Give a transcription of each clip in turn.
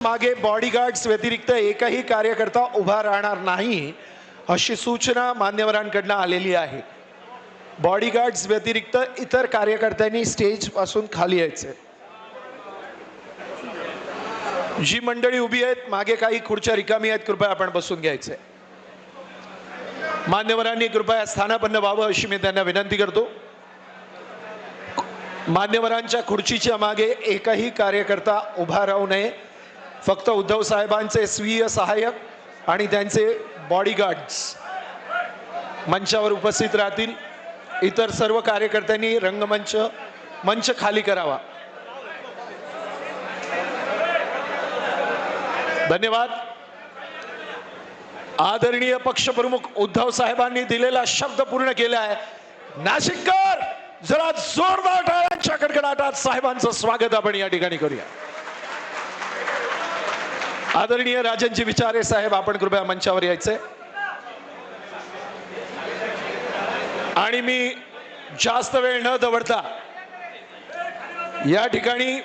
मागे बॉडीगार्ड्स व्यतिरिक्त एकही कार्यकर्ता उभा राहणार नाही अशी सूचना मान्यवरांकडून आलेली आहे। बॉडीगार्ड्स व्यतिरिक्त इतर कार्यकर्त्यांनी स्टेज पासून खाली यायचे। जी मंडळी उभी आहेत मागे काही खुर्च्या रिकामी आहेत, कृपया आपण बसून घ्यायचे। मान्यवरांनी कृपया स्थानापन्न व्हावं अशी मी त्यांना विनंती करतो। मान्यवरांच्या खुर्चीच्या मागे एकही कार्यकर्ता उभा राहू नये। फक्त उद्धव साहेबांचे स्वीय सहाय्यक आणि त्यांचे बॉडीगार्ड्स मंचावर उपस्थित राहतील। इतर सर्व कार्यकर्त्यांनी मंच खाली करावा। धन्यवाद। आदरणीय पक्षप्रमुख उद्धव साहेबांनी दिलेला शब्द पूर्ण केला आहे। नाशिककर जरा जोरदार टाळ्यांच्या कडकडाटात साहेबांचं स्वागत आपण या ठिकाणी करूया। आदरणीय राजनजी विचारे साहेब, आपण कृपया मंचावर यायचे। आणि मी जास्त वेळ न दवडता या ठिकाणी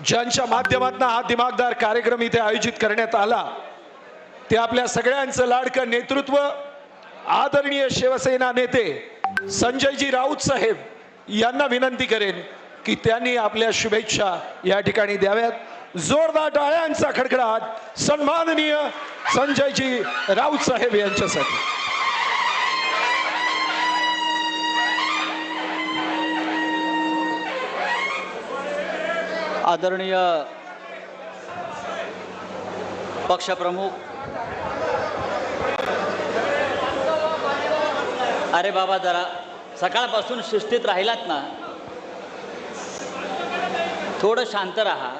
ज्यांच्या माध्यमातून हा दिमागदार कार्यक्रम इथे आयोजित करण्यात आला ते आपल्या सगळ्यांचं लाडकं नेतृत्व आदरणीय शिवसेना नेते संजयजी राऊत साहेब यांना विनंती करेन की त्यांनी आपल्या शुभेच्छा या ठिकाणी द्याव्यात। जोरदार टाळ्यांचा खडखडाट सन्माननीय संजयजी राऊत साहेब यांच्यासाठी। आदरणीय पक्षप्रमुख, अरे बाबा जरा सकाळपासून शिस्तीत राहिलात ना, थोडं शांत राहा।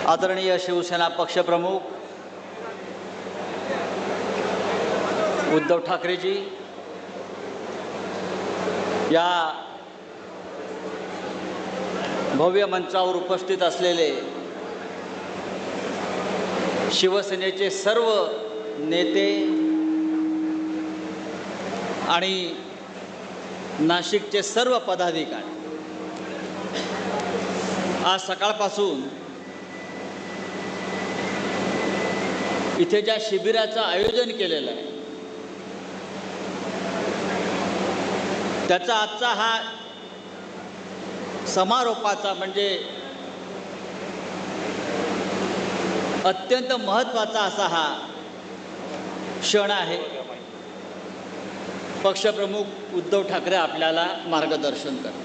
आदरणीय शिवसेना पक्षप्रमुख उद्धव ठाकरेजी, या भव्य मंचावर उपस्थित असलेले शिवसेनेचे सर्व नेते आणि नाशिकचे सर्व पदाधिकारी, आज सकाळपासून इथे ज्या शिबिराचं आयोजन केलेलं आहे त्याचा आजचा हा समारोपाचा म्हणजे अत्यंत महत्त्वाचा असा हा क्षण आहे। पक्षप्रमुख उद्धव ठाकरे आपल्याला मार्गदर्शन करतात।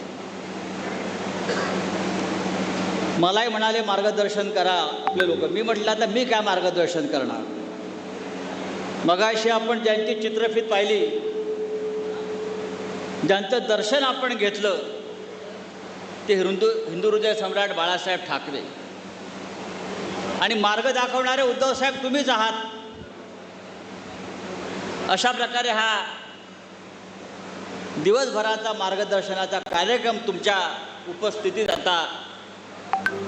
मलाही म्हणाले मार्गदर्शन करा आपले लोक। मी म्हटलं आता मी काय मार्गदर्शन करणार। मगाशी आपण ज्यांची चित्रफीत पाहिली, ज्यांचं दर्शन आपण घेतलं ते हिंदू हृदय सम्राट बाळासाहेब ठाकरे आणि मार्ग दाखवणारे उद्धव साहेब तुम्हीच आहात। अशा प्रकारे हा दिवसभराचा मार्गदर्शनाचा कार्यक्रम तुमच्या उपस्थितीत आता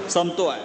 संपतो आहे।